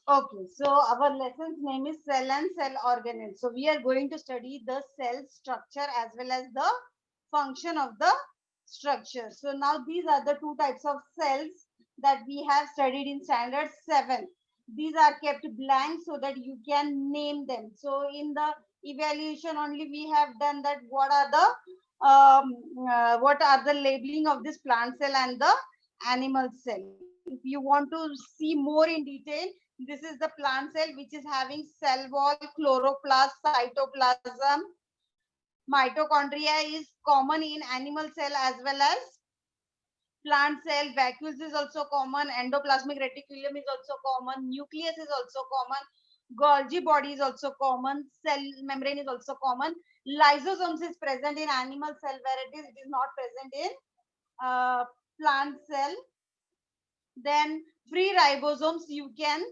Okay, so our lesson's name is cell and cell organelle. So we are going to study the cell structure as well as the function of the structure. So now these are the two types of cells that we have studied in standard 7. These are kept blank so that you can name them. So in the evaluation only we have done that what are the labeling of this plant cell and the animal cell. If you want to see more in detail, this is the plant cell which is having cell wall, chloroplast, cytoplasm. Mitochondria is common in animal cell as well as plant cell. Vacuoles is also common. Endoplasmic reticulum is also common. Nucleus is also common. Golgi body is also common. Cell membrane is also common. Lysosomes is present in animal cell varieties. It is not present in plant cell. Then free ribosomes you can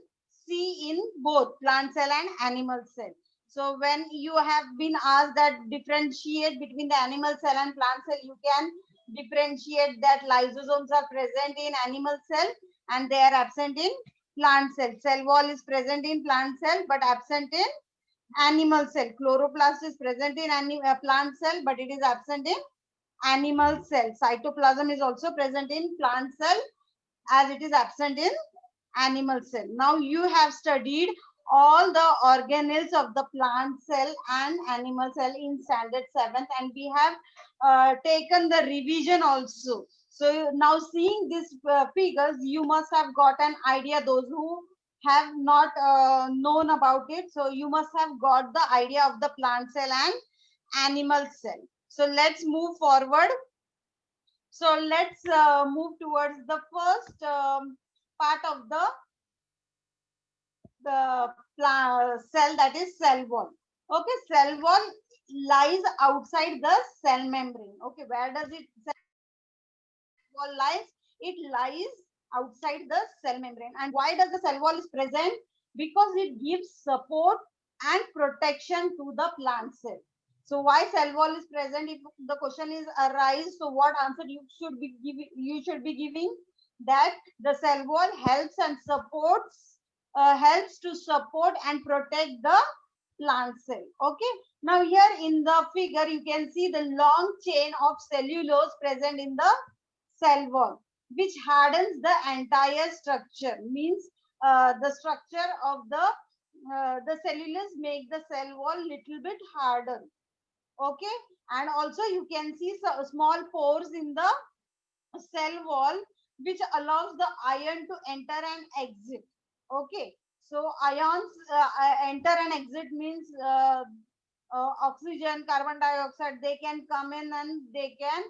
see in both plant cell and animal cell. So when you have been asked that differentiate between the animal cell and plant cell, you can differentiate that lysosomes are present in animal cell and they are absent in plant cell. Cell wall is present in plant cell but absent in animal cell. Chloroplast is present in plant cell but it is absent in animal cell. Cytoplasm is also present in plant cell as it is absent in animal cell. Now you have studied all the organelles of the plant cell and animal cell in standard 7th and we have taken the revision also. So now seeing these figures, you must have got an idea, those who have not known about it. So you must have got the idea of the plant cell and animal cell. So let's move forward. So let's move towards the first part of the cell, that is cell wall. Okay, cell wall lies outside the cell membrane. Okay, where does it wall lies? It lies outside the cell membrane. And why does the cell wall is present? Because it gives support and protection to the plant cell. So why cell wall is present? If the question is arise, so what answer you should be giving? You should be giving that the cell wall helps and supports, helps to support and protect the plant cell. Okay. Now here in the figure you can see the long chain of cellulose present in the cell wall, which hardens the entire structure. Means the structure of the cellulose make the cell wall little bit harder. Okay, and also you can see small pores in the cell wall which allows the ion to enter and exit. Okay, so ions enter and exit means oxygen, carbon dioxide, they can come in and they can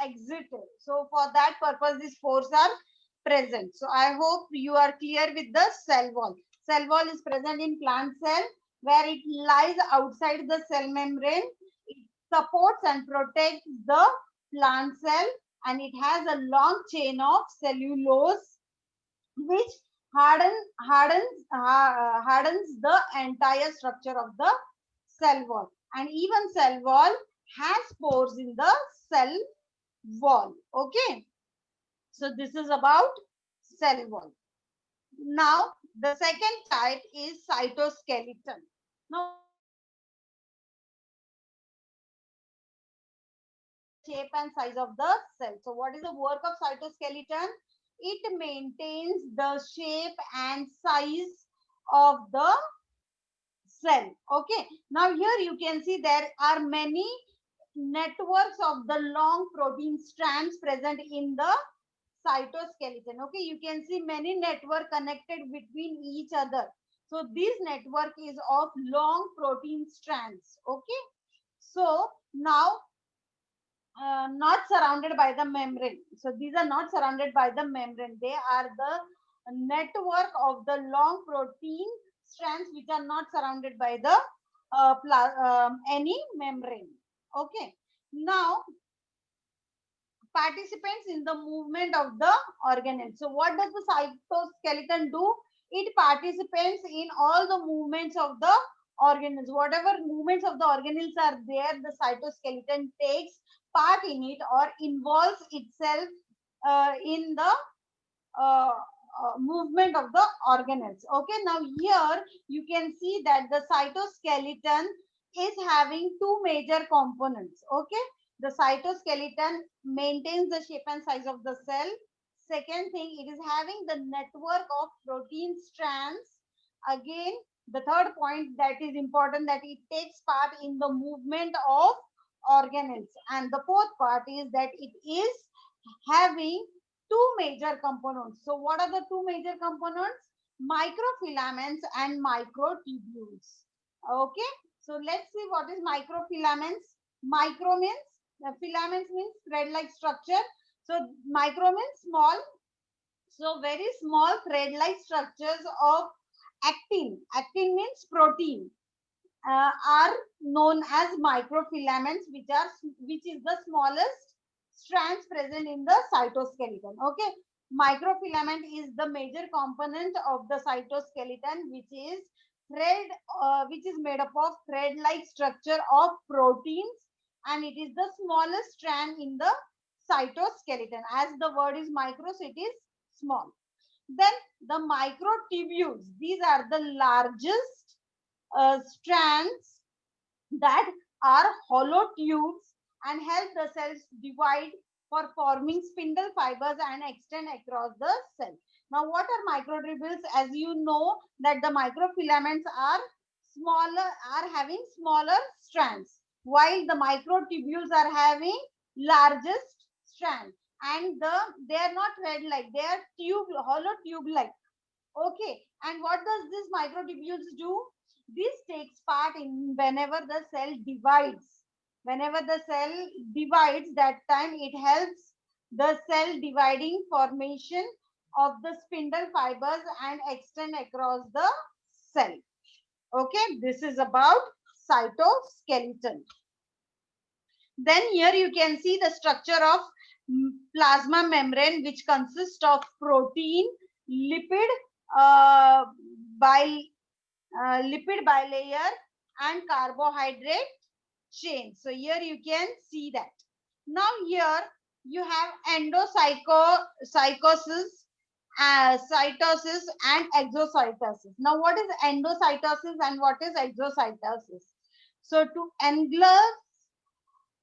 exit. So for that purpose these pores are present. So I hope you are clear with the cell wall. Cell wall is present in plant cell where it lies outside the cell membrane. It supports and protects the plant cell and it has a long chain of cellulose which hardens the entire structure of the cell wall. And even cell wall has pores in the cell wall. Okay, so this is about cell wall. Now the second type is cytoskeleton. Now shape and size of the cell. So what is the work of cytoskeleton? It maintains the shape and size of the cell. Okay, now here you can see there are many networks of the long protein strands present in the cytoskeleton. Okay, you can see many network connected between each other. So this network is of long protein strands. Okay, so now not surrounded by the membrane. So these are not surrounded by the membrane. They are the network of the long protein strands which are not surrounded by the any membrane. Okay. Now participants in the movement of the organelle. So what does the cytoskeleton do? It participates in all the movements of the organelles. Whatever movements of the organelles are there, the cytoskeleton takes part in it or involves itself in the uh, movement of the organelles. Okay, now here you can see that the cytoskeleton is having two major components. Okay, the cytoskeleton maintains the shape and size of the cell. Second thing, it is having the network of protein strands. Again, the third point that is important, that it takes part in the movement of organelles. And the fourth part is that it is having two major components. So what are the two major components? Microfilaments and microtubules. Okay, so let's see what is microfilaments. Micro means, filaments means thread-like structure. So micro means small. So very small thread-like structures of actin. Actin means protein. Are known as microfilaments, which is the smallest strands present in the cytoskeleton. Okay, microfilament is the major component of the cytoskeleton, which is made up of thread-like structure of proteins, and it is the smallest strand in the cytoskeleton. As the word is micro, so it is small. Then the microtubules, these are the largest strands that are hollow tubes and help the cells divide for forming spindle fibers and extend across the cell. Now, what are microtubules? As you know that the microfilaments are having smaller strands, while the microtubules are having largest strand, and they are not thread-like, they are hollow tube-like. Okay, and what does this microtubules do? This takes part in whenever the cell divides. Whenever the cell divides, that time it helps the cell dividing formation of the spindle fibers and extend across the cell. Okay, this is about cytoskeleton. Then here you can see the structure of plasma membrane, which consists of protein, lipid, uh, lipid bilayer and carbohydrate chain. So here you can see that. Now here you have endocytosis, cytosis and exocytosis. Now what is endocytosis and what is exocytosis? So to engulf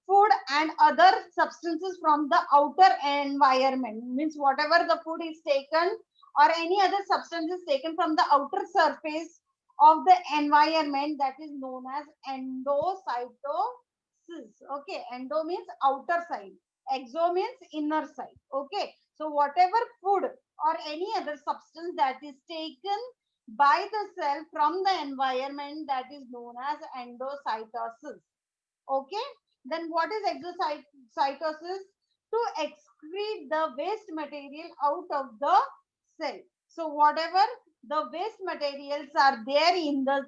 food and other substances from the outer environment, means whatever the food is taken or any other substance is taken from the outer surface of the environment, that is known as endocytosis. Okay, endo means outer side, exo means inner side. Okay, so whatever food or any other substance that is taken by the cell from the environment, that is known as endocytosis. Okay, then what is exocytosis? To excrete the waste material out of the cell. So whatever the waste materials are there in the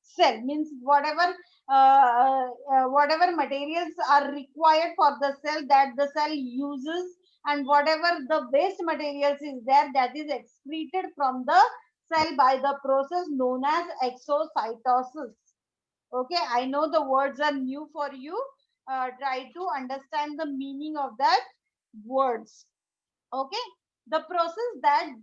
cell, means whatever materials are required for the cell, that the cell uses, and whatever the waste materials is there, that is excreted from the cell by the process known as exocytosis. Okay, I know the words are new for you. Try to understand the meaning of that words. Okay, the process that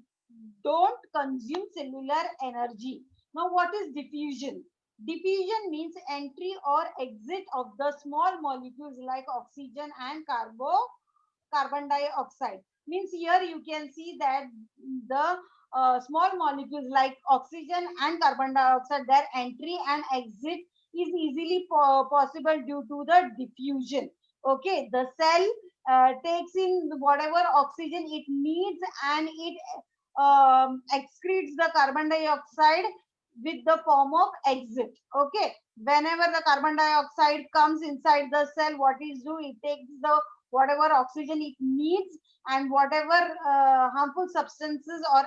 don't consume cellular energy. Now, what is diffusion? Diffusion means entry or exit of the small molecules like oxygen and carbon dioxide. Means here you can see that the small molecules like oxygen and carbon dioxide, their entry and exit is easily possible due to the diffusion. Okay, the cell takes in whatever oxygen it needs and it excretes the carbon dioxide with the form of exit. Okay, whenever the carbon dioxide comes inside the cell, what is do? It takes the whatever oxygen it needs and whatever harmful substances or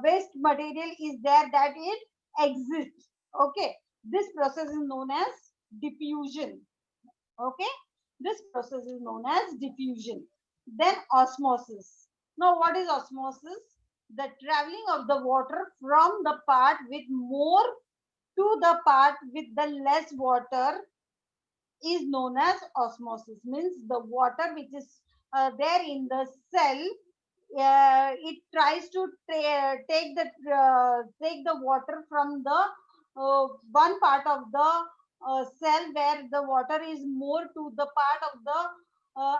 waste material is there, that it exits. Okay, this process is known as diffusion. Okay, this process is known as diffusion. Then osmosis. Now what is osmosis? The traveling of the water from the part with more to the part with the less water is known as osmosis. Means the water which is there in the cell it tries to take the water from the one part of the cell where the water is more to the part of the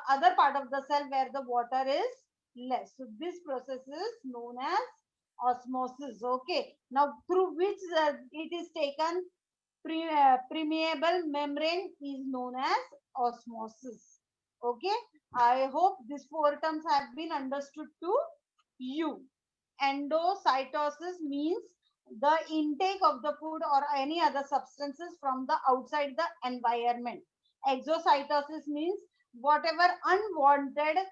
other part of the cell where the water is less. So this process is known as osmosis. Okay. Now through which it is taken, permeable membrane is known as osmosis. Okay. I hope these four terms have been understood to you. Endocytosis means the intake of the food or any other substances from the outside the environment. Exocytosis means whatever unwanted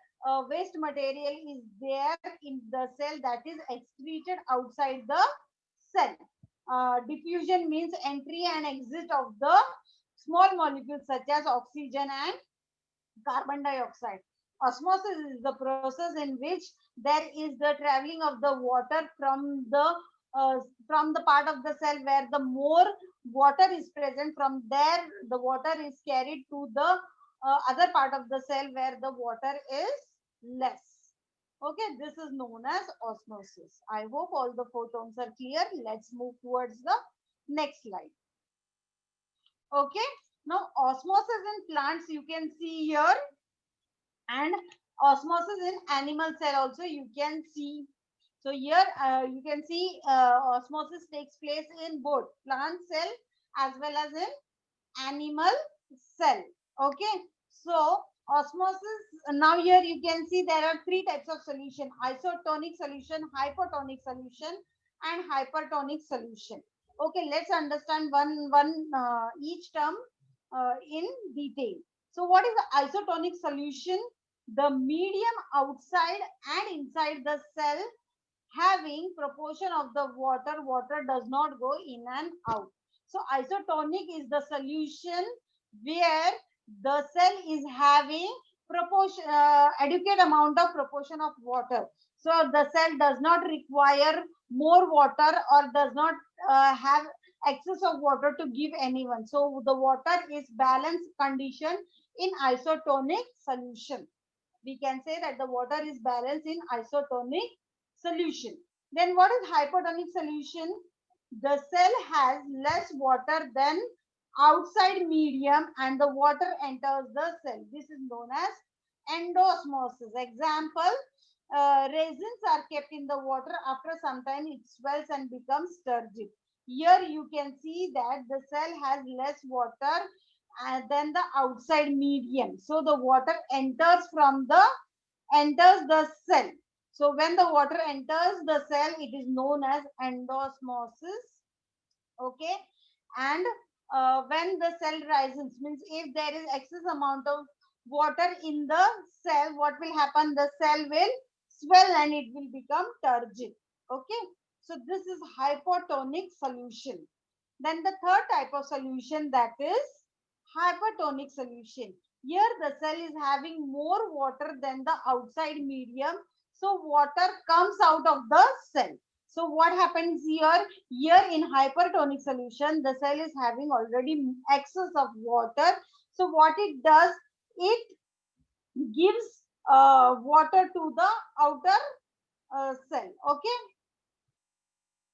waste material is there in the cell that is excreted outside the cell. Diffusion means entry and exit of the small molecules such as oxygen and carbon dioxide. Osmosis is the process in which there is the traveling of the water from the part of the cell where the more water is present. From there, the water is carried to the other part of the cell where the water is less. Okay, this is known as osmosis. I hope all the four terms are clear. Let's move towards the next slide. Okay, now osmosis in plants you can see here, and osmosis in animal cell also you can see. So here you can see osmosis takes place in both plant cell as well as in animal cell. Okay, so osmosis, now here you can see there are three types of solution: isotonic solution, hypotonic solution, and hypertonic solution. Okay, let's understand one each term in detail. So what is the isotonic solution? The medium outside and inside the cell having proportion of the water does not go in and out. So isotonic is the solution where the cell is having proportion adequate amount of proportion of water. So the cell does not require more water or does not have excess of water to give anyone. So the water is balanced condition in isotonic solution. We can say that the water is balanced in isotonic solution. Then what is hypotonic solution? The cell has less water than outside medium and the water enters the cell. This is known as endosmosis. Example, raisins are kept in the water. After some time it swells and becomes turgid. Here you can see that the cell has less water than the outside medium. So the water enters the cell. So when the water enters the cell, it is known as endosmosis. Okay, and when the cell rises, means if there is excess amount of water in the cell, what will happen? The cell will swell and it will become turgid. Okay, so this is hypotonic solution. Then the third type of solution, that is hypertonic solution. Here the cell is having more water than the outside medium. So water comes out of the cell. So what happens here? Here in hypertonic solution, the cell is having already excess of water. So what it does, it gives water to the outer cell. Okay.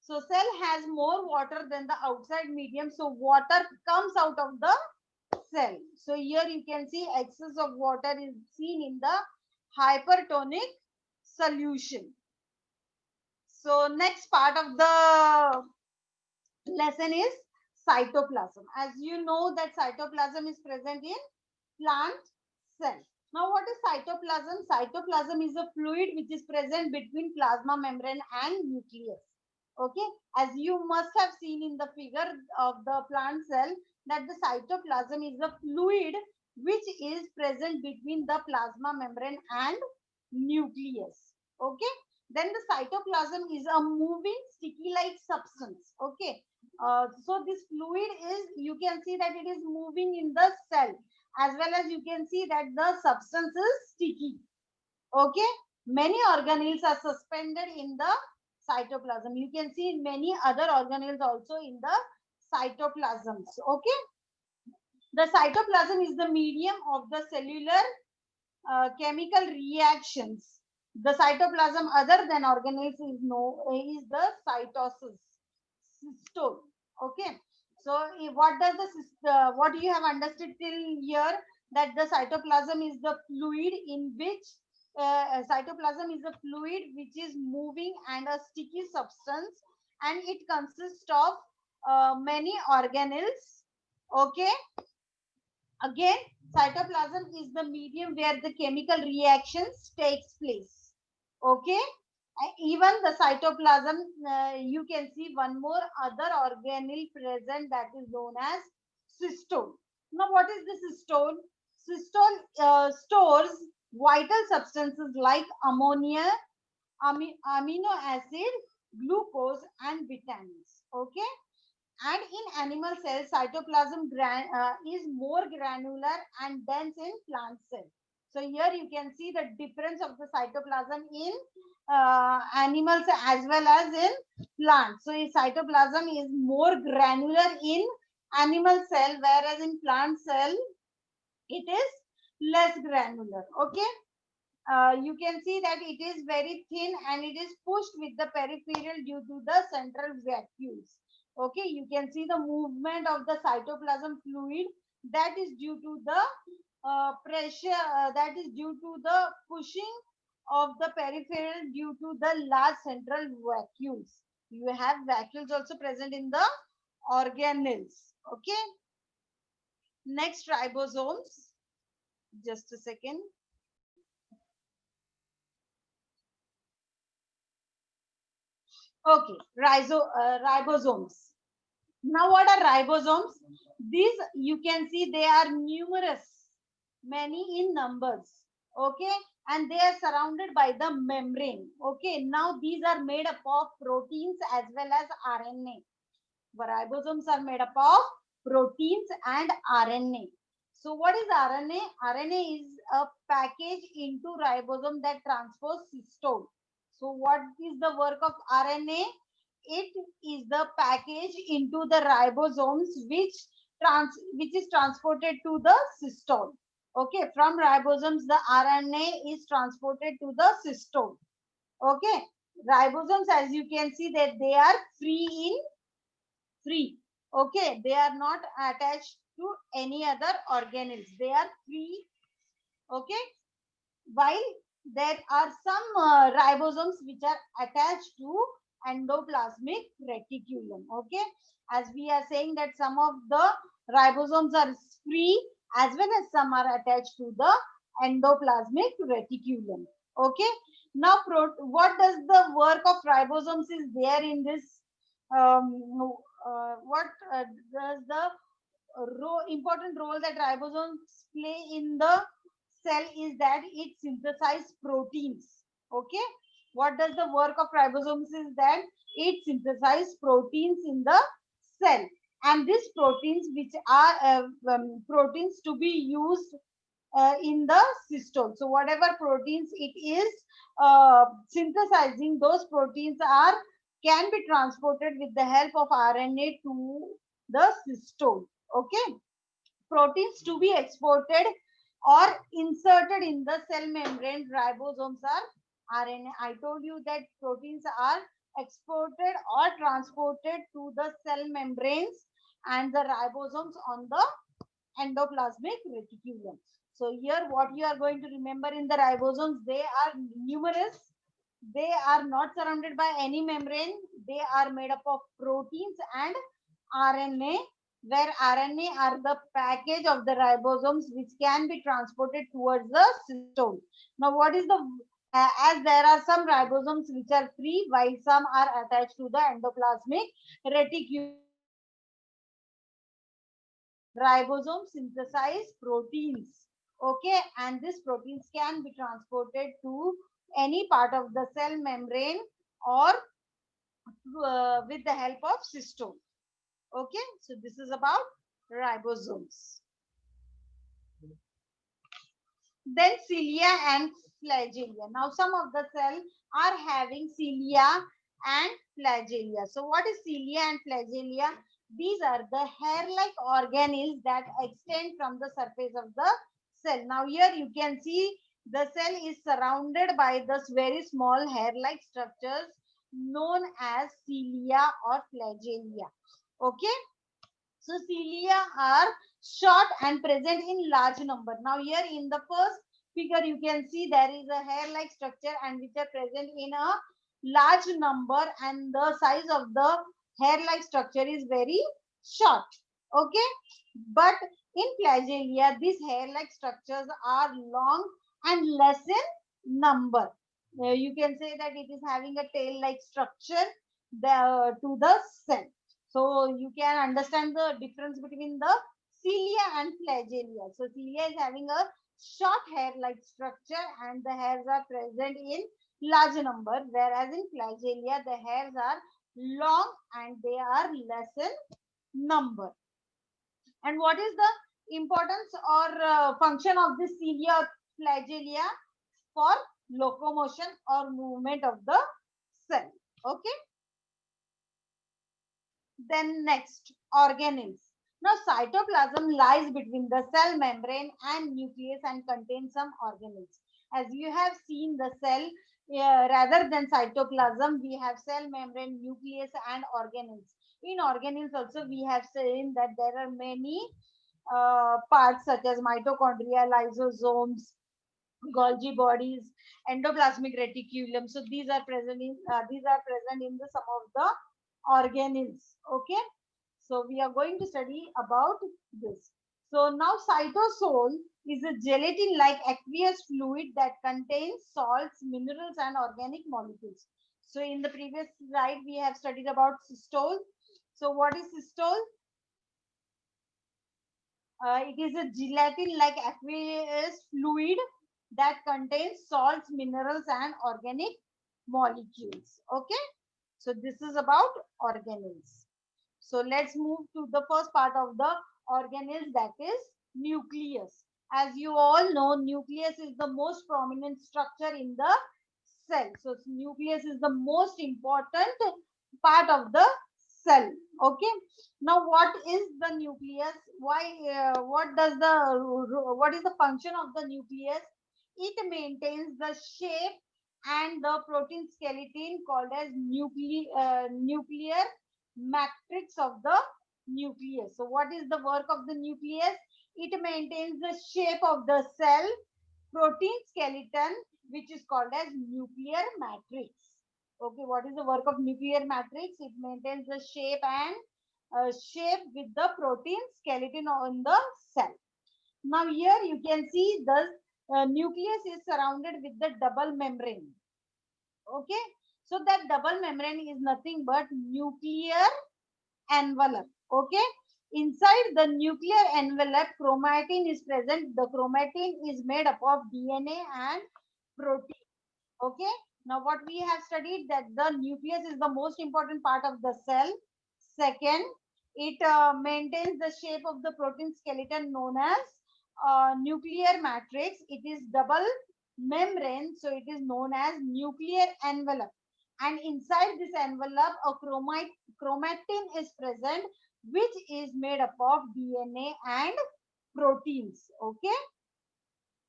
So cell has more water than the outside medium. So water comes out of the cell. So here you can see excess of water is seen in the hypertonic solution. So next part of the lesson is cytoplasm. As you know that cytoplasm is present in plant cell. Now what is cytoplasm? Cytoplasm is a fluid which is present between plasma membrane and nucleus. Okay, as you must have seen in the figure of the plant cell that the cytoplasm is a fluid which is present between the plasma membrane and nucleus. Okay, then the cytoplasm is a moving sticky like substance. Okay, so this fluid is, you can see that it is moving in the cell, as well as you can see that the substance is sticky. Okay, many organelles are suspended in the cytoplasm. You can see many other organelles also in the cytoplasms. Okay, the cytoplasm is the medium of the cellular chemical reactions The cytoplasm other than organelles is the cytosis, cystole. Okay. So what does what you have understood till here, that the cytoplasm is the fluid in which cytoplasm is a fluid which is moving and a sticky substance, and it consists of many organelles. Okay. Again, cytoplasm is the medium where the chemical reactions takes place. Okay. Even the cytoplasm, you can see one more other organelle present, that is known as cystole. Now, what is the cystole? Cystole stores vital substances like ammonia, amino acid, glucose, and vitamins. Okay. And in animal cells, cytoplasm is more granular and dense in plant cells. So here you can see the difference of the cytoplasm in animals as well as in plants. So cytoplasm is more granular in animal cell, whereas in plant cell it is less granular. Okay. You can see that it is very thin and it is pushed with the peripheral due to the central vacuoles. Okay, you can see the movement of the cytoplasm fluid, that is due to the pressure, that is due to the pushing of the peripheral due to the large central vacuoles. You have vacuoles also present in the organelles. Okay, next, ribosomes. Just a second. Okay, ribosomes. Now, what are ribosomes? These, you can see, they are numerous, many in numbers. Okay, and they are surrounded by the membrane. Okay, now these are made up of proteins as well as RNA. The ribosomes are made up of proteins and RNA. So, what is RNA? RNA is a package into ribosome that transports cystole. So, what is the work of RNA? It is the package into the ribosomes which is transported to the cystole. Okay, from ribosomes the RNA is transported to the cystole. Okay, ribosomes, as you can see, that they are free. Okay, they are not attached to any other organelles. They are free. Okay, while there are some ribosomes which are attached to endoplasmic reticulum. Okay, as we are saying that some of the ribosomes are free as well as some are attached to the endoplasmic reticulum. Okay, now what does the work of ribosomes is there in this? What does the important role that ribosomes play in the cell is that it synthesizes proteins. Okay, what does the work of ribosomes is that it synthesizes proteins in the cell, and these proteins which are proteins to be used in the cystole. So whatever proteins it is synthesizing, those proteins are can be transported with the help of RNA to the cystole. Okay, proteins to be exported or inserted in the cell membrane, ribosomes are RNA. I told you that proteins are exported or transported to the cell membranes and the ribosomes on the endoplasmic reticulum. So here what you are going to remember in the ribosomes, they are numerous. They are not surrounded by any membrane. They are made up of proteins and RNA, where RNA are the package of the ribosomes which can be transported towards the cystole. Now, what is the as there are some ribosomes which are free, while some are attached to the endoplasmic reticulum. Ribosomes synthesize proteins. Okay, and these proteins can be transported to any part of the cell membrane or with the help of cystole. Okay, so this is about ribosomes. Then cilia and flagella. Now some of the cells are having cilia and flagella. So what is cilia and flagella? These are the hair-like organelles that extend from the surface of the cell. Now here you can see The cell is surrounded by this very small hair-like structures known as cilia or flagella. Okay. So cilia are short and present in large number. Now here in the first figure you can see there is a hair-like structure and which are present in a large number, and the size of the hair-like structure is very short. Okay. But in flagella, these hair-like structures are long and less in number. You can say that it is having a tail-like structure to the cell. So you can understand the difference between the cilia and flagella. So cilia is having a short hair-like structure and the hairs are present in large number, whereas in flagella the hairs are long and they are less in number. And what is the importance or function of this cilia or flagella? For locomotion or movement of the cell. Okay. Then next, organelles. Now cytoplasm lies between the cell membrane and nucleus and contains some organelles. As you have seen the cell, rather than cytoplasm, we have cell membrane, nucleus and organelles. In organelles also we have seen that there are many parts such as mitochondria, lysosomes, Golgi bodies, endoplasmic reticulum. So these are present in the some of the organelles. Okay. So we are going to study about this. So now cytosol is a gelatin-like aqueous fluid that contains salts, minerals, and organic molecules. So in the previous slide we have studied about cystole. So what is cystole? It is a gelatin-like aqueous fluid that contains salts, minerals, and organic molecules. Okay. So this is about organelles. So let's move to the first part of the organelles, that is nucleus. As you all know, nucleus is the most prominent structure in the cell. So nucleus is the most important part of the cell. Okay. Now what is the nucleus? Why? What is the function of the nucleus? It maintains the shape and the protein skeleton called as nuclear matrix of the nucleus. So what is the work of the nucleus? It maintains the shape of the cell protein skeleton, which is called as nuclear matrix. Okay, what is the work of nuclear matrix? It maintains the shape and shape with the protein skeleton on the cell. Now here you can see the nucleus is surrounded with the double membrane. Okay, so that double membrane is nothing but nuclear envelope. Okay, inside the nuclear envelope chromatin is present. The chromatin is made up of DNA and protein. Okay, now what we have studied, that the nucleus is the most important part of the cell. Second, it maintains the shape of the protein skeleton known as nuclear matrix. It is double membrane, so it is known as nuclear envelope. And inside this envelope, a chromatin is present, which is made up of DNA and proteins. Okay.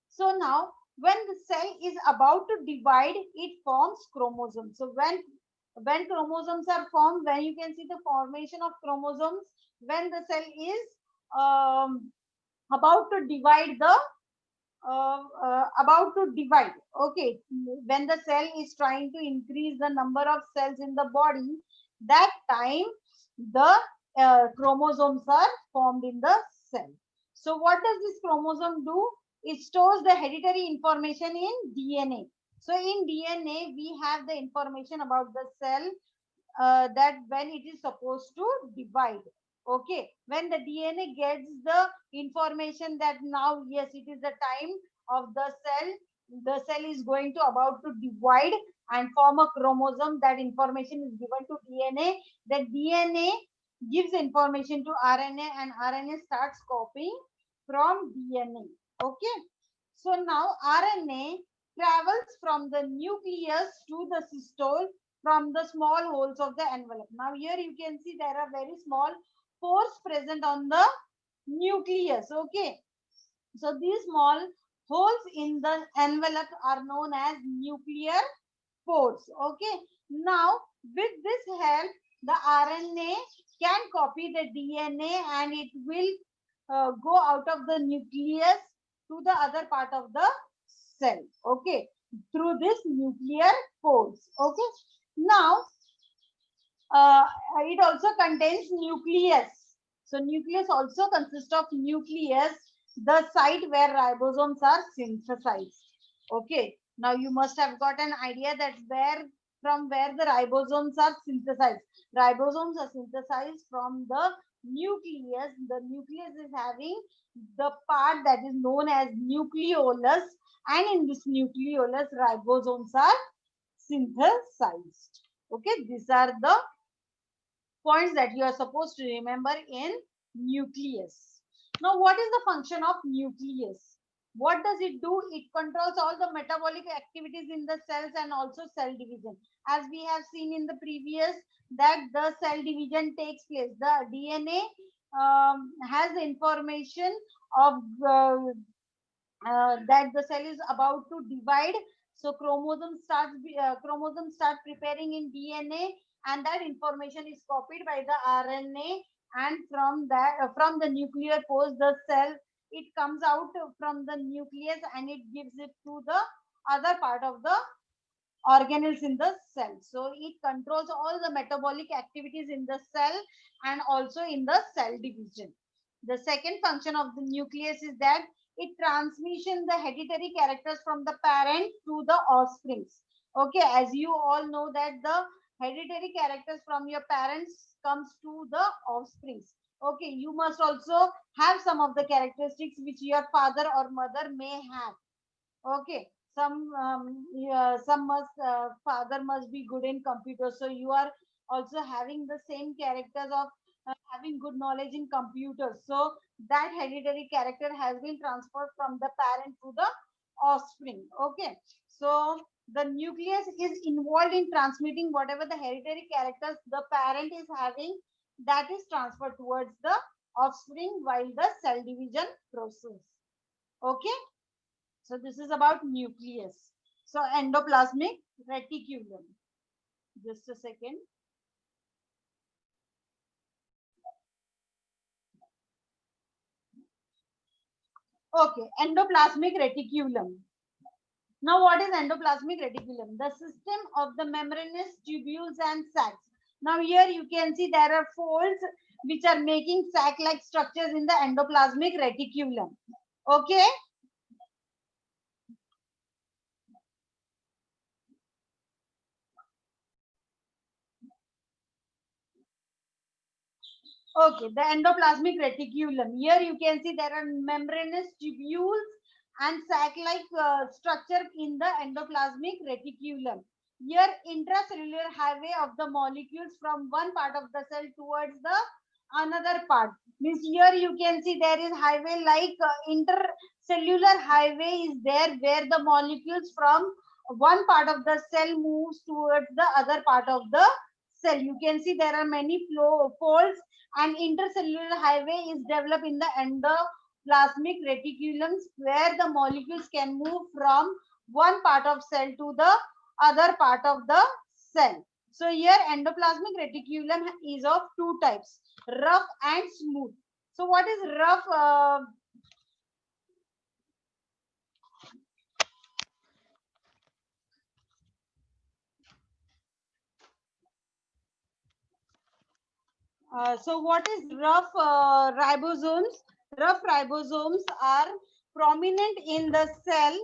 So now, when the cell is about to divide, it forms chromosomes. So when chromosomes are formed, when you can see the formation of chromosomes, when the cell is about to divide okay, when the cell is trying to increase the number of cells in the body, that time the chromosomes are formed in the cell. So what does this chromosome do? It stores the hereditary information in DNA. So in DNA we have the information about the cell, that when it is supposed to divide. Okay, when the DNA gets the information that now yes, it is the time of the cell is going to about to divide and form a chromosome, that information is given to DNA. The DNA gives information to RNA and RNA starts copying from DNA. Okay, so now RNA travels from the nucleus to the cystole from the small holes of the envelope. Now here you can see there are very small pores present on the nucleus. Okay, so these small holes in the envelope are known as nuclear pores. Okay. Now, with this help, the RNA can copy the DNA and it will go out of the nucleus to the other part of the cell. Okay. Through this nuclear pores. Okay. Now, uh, it also contains nucleus. So nucleus also consists of nucleus, the site where ribosomes are synthesized. Okay. Now you must have got an idea that where the ribosomes are synthesized. Ribosomes are synthesized from the nucleus. The nucleus is having the part that is known as nucleolus, and in this nucleolus, ribosomes are synthesized. Okay, these are the points that you are supposed to remember in nucleus. Now, what is the function of nucleus? What does it do? It controls all the metabolic activities in the cells and also cell division. As we have seen in the previous, that the cell division takes place. The DNA has information of that the cell is about to divide. So chromosome starts preparing in DNA, and that information is copied by the RNA. And from that, from the nuclear pores, the cell, it comes out from the nucleus and it gives it to the other part of the organelles in the cell. So it controls all the metabolic activities in the cell and also in the cell division. The second function of the nucleus is that it transmission the hereditary characters from the parent to the offsprings. Okay, as you all know that the hereditary characters from your parents comes to the offsprings. Okay, you must also have some of the characteristics which your father or mother may have. Okay, yeah, some must father must be good in computer, so you are also having the same characters of having good knowledge in computers. So that hereditary character has been transferred from the parent to the offspring. Okay, so the nucleus is involved in transmitting whatever the hereditary characters the parent is having, that is transferred towards the offspring while the cell division process. Okay, so this is about nucleus. So endoplasmic reticulum. Just a second. Okay, endoplasmic reticulum. Now, what is endoplasmic reticulum? The system of the membranous tubules and sacs. Now, here you can see there are folds which are making sac-like structures in the endoplasmic reticulum. Okay. Okay, the endoplasmic reticulum. Here you can see there are membranous tubules and sac-like structure in the endoplasmic reticulum. Here, intracellular highway of the molecules from one part of the cell towards the another part. Means here you can see there is highway like intercellular highway is there where the molecules from one part of the cell moves towards the other part of the cell. You can see there are many folds, and intercellular highway is developed in the endoplasmic reticulums where the molecules can move from one part of cell to the other part of the cell. So here endoplasmic reticulum is of two types, rough and smooth. So what is rough? So what is rough ribosomes? Rough ribosomes are prominent in the cell.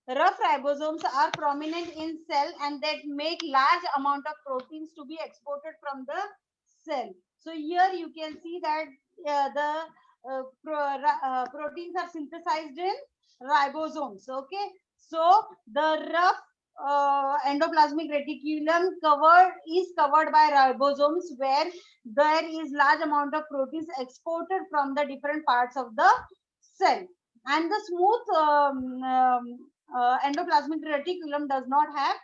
Rough ribosomes are prominent in cell and that make large amount of proteins to be exported from the cell. So here you can see that the proteins are synthesized in ribosomes. Okay, so the rough endoplasmic reticulum covered by ribosomes where there is large amount of proteins exported from the different parts of the cell, and the smooth endoplasmic reticulum does not have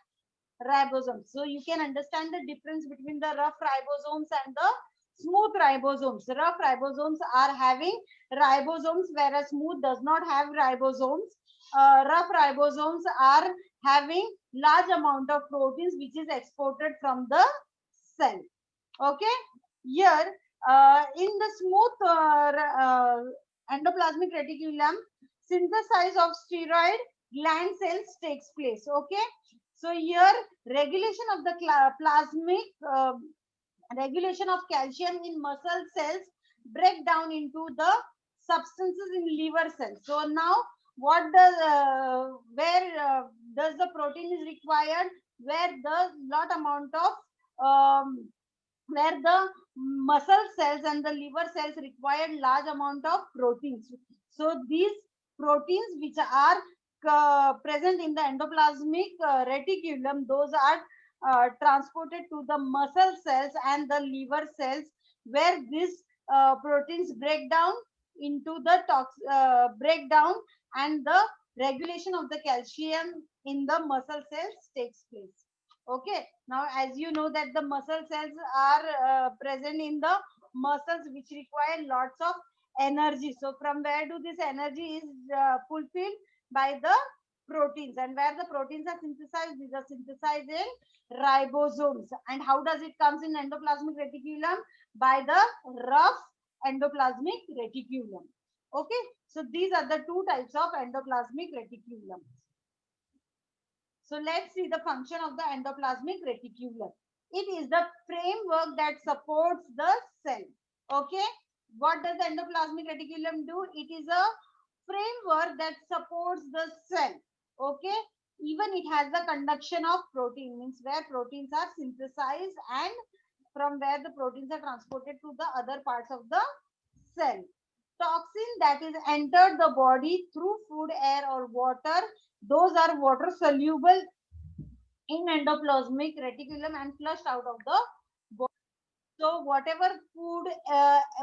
ribosomes. So you can understand the difference between the rough ribosomes and the smooth ribosomes. Rough ribosomes are having ribosomes, whereas smooth does not have ribosomes. Rough ribosomes are having large amount of proteins which is exported from the cell. Okay, here in the smooth endoplasmic reticulum, synthesis of steroid gland cells takes place. Okay, so here regulation of the plasmic regulation of calcium in muscle cells break down into the substances in liver cells. So now what does where does the protein is required, where the lot amount of where the muscle cells and the liver cells require large amount of proteins. So these proteins which are present in the endoplasmic reticulum, those are transported to the muscle cells and the liver cells, where these proteins break down into the breakdown, and the regulation of the calcium in the muscle cells takes place. Okay, now as you know that the muscle cells are present in the muscles which require lots of energy. So from where do this energy is fulfilled? By the proteins. And where the proteins are synthesized, these are synthesized in ribosomes. And how does it comes in endoplasmic reticulum? By the rough endoplasmic reticulum. Okay, so these are the two types of endoplasmic reticulum. So let's see the function of the endoplasmic reticulum. It is the framework that supports the cell. Okay, what does the endoplasmic reticulum do? It is a framework that supports the cell. Okay, even it has the conduction of protein, means where proteins are synthesized and from where the proteins are transported to the other parts of the cell. Toxin that is entered the body through food, air or water, those are water soluble in endoplasmic reticulum and flushed out of the body. So whatever food,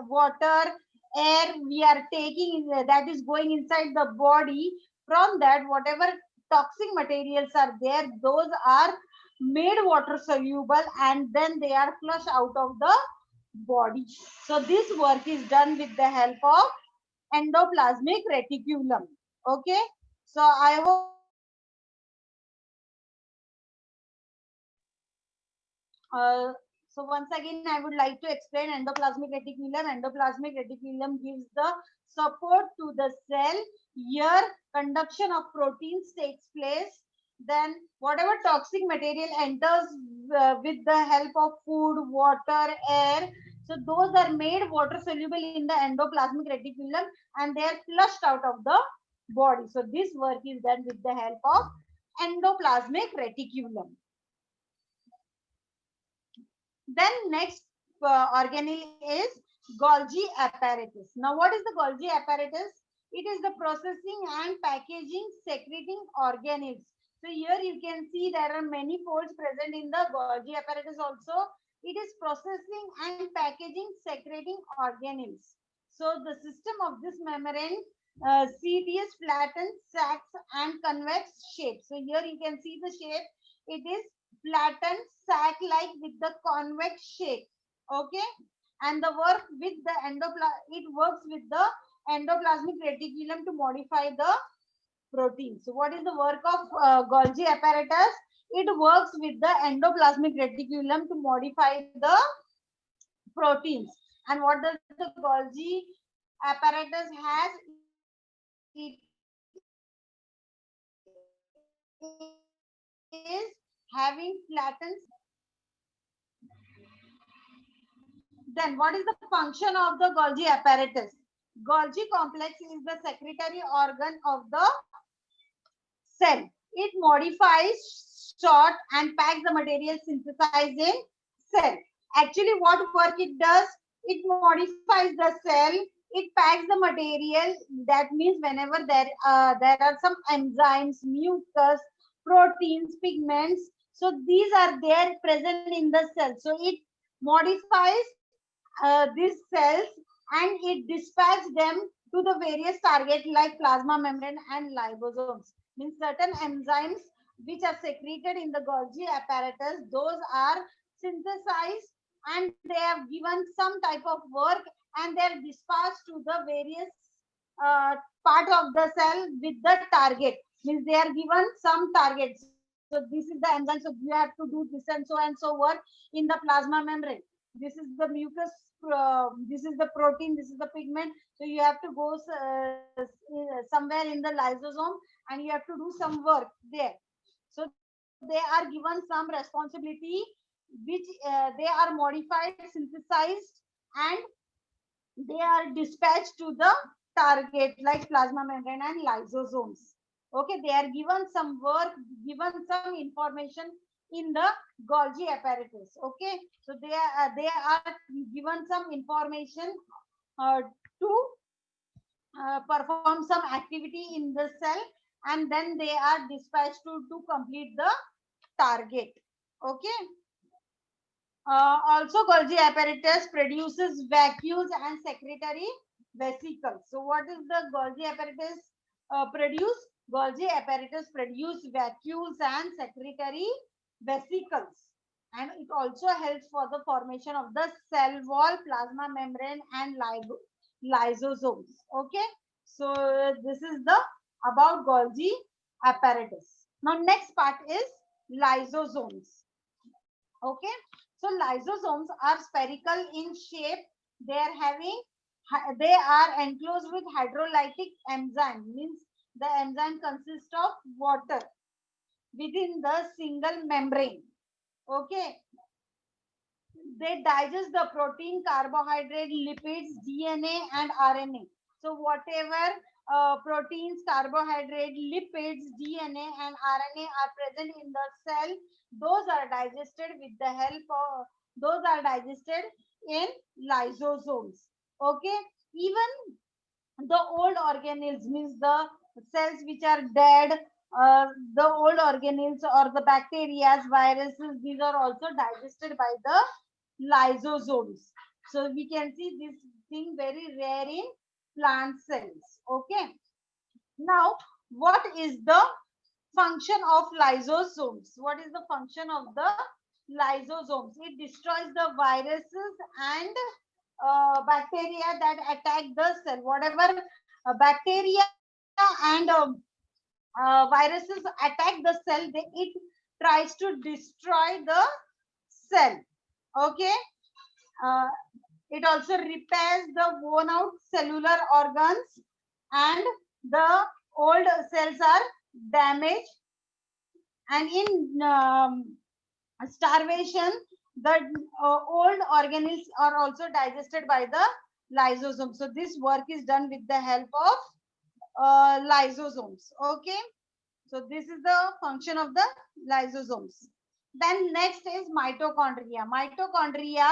water, air we are taking that is going inside the body, from that whatever toxic materials are there, those are made water soluble and then they are flushed out of the body. So this work is done with the help of endoplasmic reticulum. Okay, so I hope so once again, I would like to explain endoplasmic reticulum. Endoplasmic reticulum gives the support to the cell. Here, conduction of proteins takes place. Then, whatever toxic material enters with the help of food, water, air, so those are made water soluble in the endoplasmic reticulum and they are flushed out of the body. So this work is done with the help of endoplasmic reticulum. Then next organelle is Golgi apparatus. Now what is the Golgi apparatus? It is the processing and packaging secreting organelles. So here you can see there are many folds present in the Golgi apparatus also. It is processing and packaging secreting organelles. So the system of this membrane serious flattened sacs and convex shape. So here you can see the shape. It is flattened sac like with the convex shape. Okay, and the work with the it works with the endoplasmic reticulum to modify the protein. So what is the work of Golgi apparatus? It works with the endoplasmic reticulum to modify the proteins. And what does the Golgi apparatus has? It is having flattened. Then what is the function of the Golgi apparatus? Golgi complex is the secretory organ of the cell. It modifies, sort and packs the material synthesized in cell. Actually what work it does? It modifies the cell, it packs the material. That means whenever there are some enzymes, mucus, proteins, pigments, so these are there present in the cell. So it modifies these cells and it dispatches them to the various target like plasma membrane and liposomes. Means certain enzymes which are secreted in the Golgi apparatus, those are synthesized and they have given some type of work, and they are dispatched to the various uh, part of the cell with the target. Means they are given some targets. So this is the enzyme. So you have to do this and so work in the plasma membrane. This is the mucus. This is the protein. This is the pigment. So you have to go somewhere in the lysosome, and you have to do some work there. So they are given some responsibility, which they are modified, synthesized, and they are dispatched to the target like plasma membrane and lysosomes. Okay, they are given some work, given some information in the Golgi apparatus. Okay, so they are given some information to perform some activity in the cell, and then they are dispatched to complete the target. Okay. Also, Golgi apparatus produces vacuoles and secretory vesicles. So, what is the Golgi apparatus produce? Golgi apparatus produce vacuoles and secretory vesicles, and it also helps for the formation of the cell wall, plasma membrane, and lysosomes. Okay, so this is the about Golgi apparatus. Now, next part is lysosomes. Okay, so lysosomes are spherical in shape. They are having, they are enclosed with hydrolytic enzyme. Means the enzyme consists of water within the single membrane. Okay, they digest the protein, carbohydrate, lipids, DNA, and RNA. So whatever proteins, carbohydrate, lipids, DNA, and RNA are present in the cell, those are digested with the help of, those are digested in lysosomes. Okay, even the old organelles, means the cells which are dead, the old organelles or the bacteria, viruses, these are also digested by the lysosomes. So we can see this thing very rare in plant cells. Okay, now what is the function of lysosomes? What is the function of the lysosomes? It destroys the viruses and bacteria that attack the cell. Whatever bacteria and viruses attack the cell, it tries to destroy the cell. Okay, uh, it also repairs the worn out cellular organs, and the old cells are damaged. And in starvation, the old organelles are also digested by the lysosome. So this work is done with the help of lysosomes. Okay, so this is the function of the lysosomes. Then next is mitochondria. Mitochondria,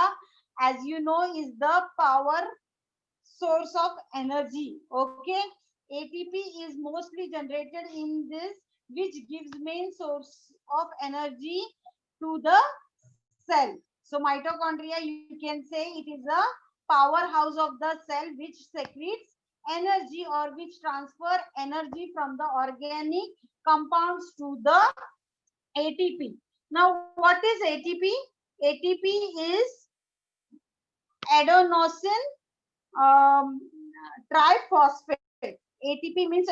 as you know, is the power source of energy. Okay, ATP is mostly generated in this, which gives main source of energy to the cell. So mitochondria, you can say it is a powerhouse of the cell, which secretes energy or which transfer energy from the organic compounds to the ATP. Now, what is ATP? ATP is adenosine triphosphate. ATP means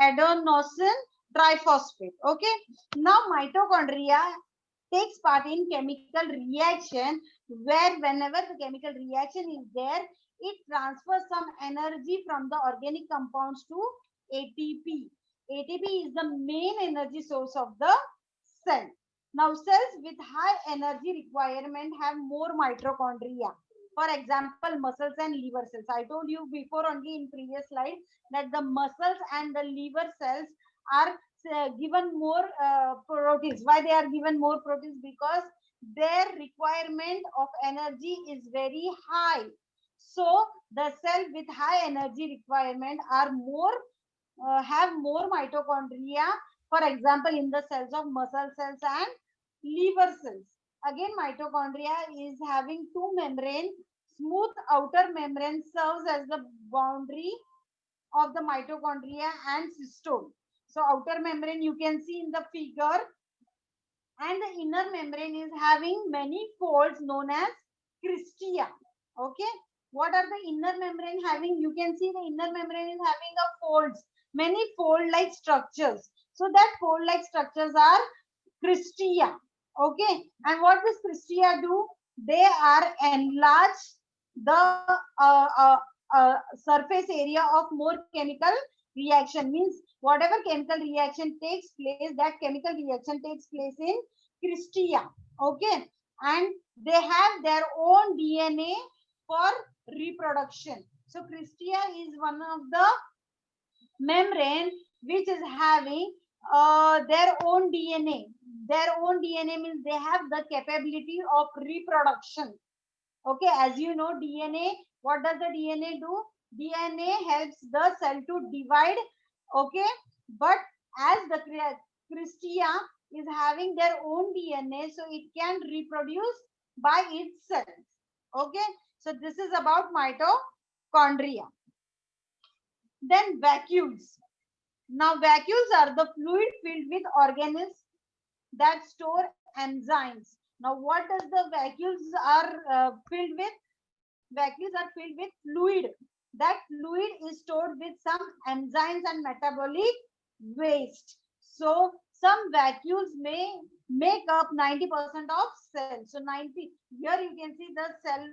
adenosine triphosphate. Okay. Now, mitochondria takes part in chemical reaction, where whenever the chemical reaction is there, it transfers some energy from the organic compounds to ATP. ATP is the main energy source of the cell. Now, cells with high energy requirement have more mitochondria. For example, muscles and liver cells. I told you before only in previous slide that the muscles and the liver cells are given more proteins. Why they are given more proteins? Because their requirement of energy is very high. So the cell with high energy requirement are more have more mitochondria. For example, in the cells of muscle cells and liver cells. Again, mitochondria is having two membranes. Smooth outer membrane serves as the boundary of the mitochondria and cystole. So outer membrane you can see in the figure. and the inner membrane is having many folds known as cristia. Okay, what are the inner membrane having? You can see the inner membrane is having a folds, many fold like structures. So that fold like structures are cristia. Okay, and what does cristia do? They are enlarge the surface area of more chemical reaction. Means whatever chemical reaction takes place, that chemical reaction takes place in cristia. Okay, and they have their own DNA for reproduction. So cristia is one of the membrane which is having their own DNA. Their own DNA means they have the capability of reproduction. Okay, as you know, DNA, what does the DNA do? DNA helps the cell to divide. Okay, but as the cristia is having their own DNA, so it can reproduce by itself. Okay, so this is about mitochondria. Then vacuoles. Now, vacuoles are the fluid filled with organisms that store enzymes. Now, what does the vacuoles are filled with? Vacuoles are filled with fluid. That fluid is stored with some enzymes and metabolic waste. So, some vacuoles may make up 90% of cells. So, 90, here you can see the cell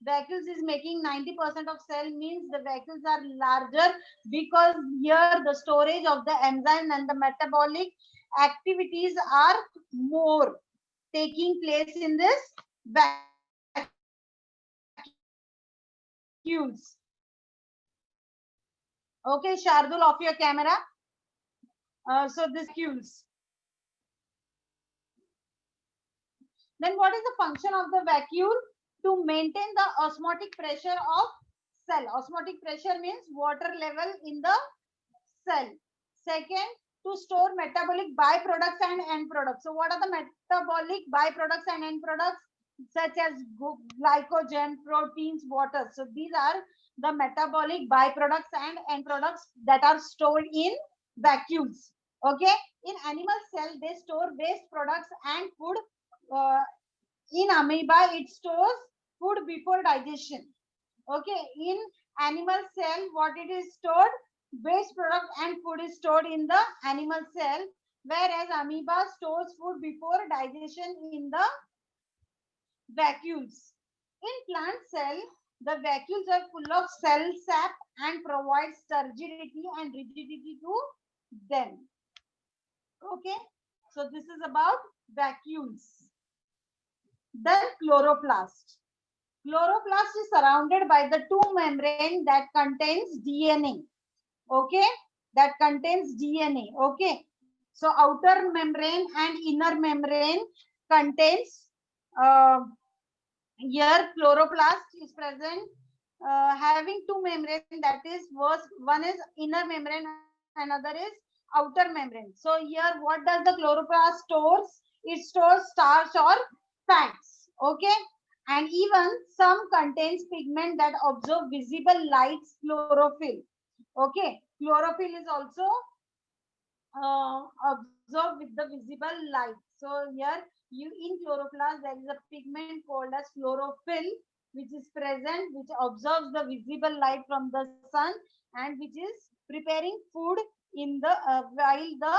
vacuoles is making 90% of cell, means the vacuoles are larger because here the storage of the enzyme and the metabolic activities are more taking place in this vacuoles. Okay, Shardul, off your camera. So this vacuoles. Then what is the function of the vacuole? To maintain the osmotic pressure of cell. Osmotic pressure means water level in the cell. Second, to store metabolic byproducts and end products. So what are the metabolic byproducts and end products? Such as glycogen, proteins, water. So these are the metabolic byproducts and end products that are stored in vacuoles. Okay, in animal cell they store waste products and food. In amoeba it stores food before digestion. Okay, in animal cell what it is stored? Waste product and food is stored in the animal cell, whereas amoeba stores food before digestion in the vacuoles. In plant cell, the vacuoles are full of cell sap and provide turgidity and rigidity to them. Okay, so this is about vacuoles. Then chloroplast. Chloroplast is surrounded by the two membrane that contains DNA. Okay, that contains DNA. Okay, so outer membrane and inner membrane contains here chloroplast is present, having two membrane, that is one is inner membrane, another is outer membrane. So here what does the chloroplast stores? It stores starch or fats. Okay, and even some contains pigment that absorb visible lights, chlorophyll. Okay, chlorophyll is also absorbed with the visible light. So here you in chloroplast there is a pigment called as chlorophyll which is present, which absorbs the visible light from the sun and which is preparing food in the while the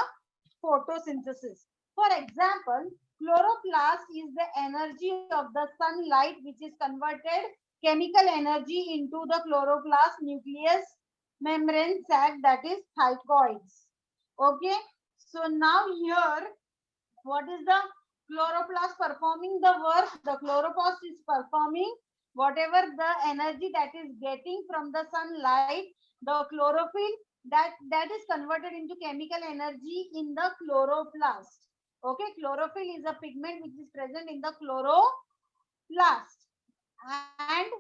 photosynthesis. For example, chloroplast is the energy of the sunlight which is converted chemical energy into the chloroplast nucleus membrane sac, that is thylakoids. Okay, so now here what is the chloroplast performing the work? The chloroplast is performing whatever the energy that is getting from the sunlight, the chlorophyll that is converted into chemical energy in the chloroplast. Okay, chlorophyll is a pigment which is present in the chloroplast, and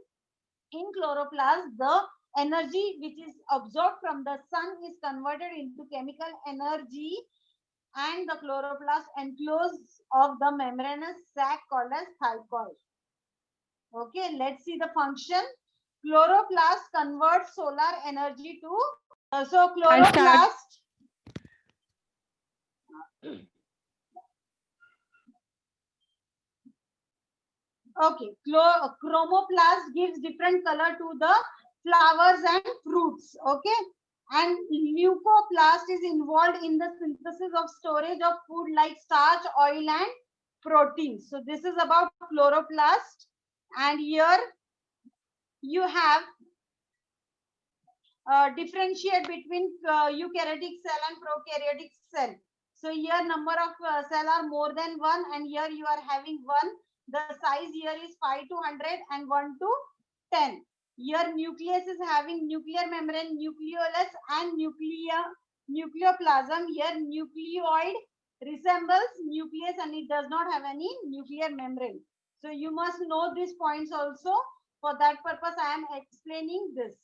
in chloroplast the energy which is absorbed from the sun is converted into chemical energy, and the chloroplast enclosed of the membranous sac called as thylakoid. Okay, let's see the function. Chloroplast converts solar energy to so I'll start. chloroplast Okay, chromoplast gives different color to the flowers and fruits. Okay, and leucoplast is involved in the synthesis of storage of food like starch, oil, and proteins. So this is about chloroplast, and here you have differentiate between eukaryotic cell and prokaryotic cell. So here number of cell are more than one, and here you are having one. The size here is 5 to 100 and 1 to 10. Here nucleus is having nuclear membrane, nucleolus, and nucleoplasm. Here nucleoid resembles nucleus and it does not have any nuclear membrane. So you must know these points also. For that purpose, I am explaining this.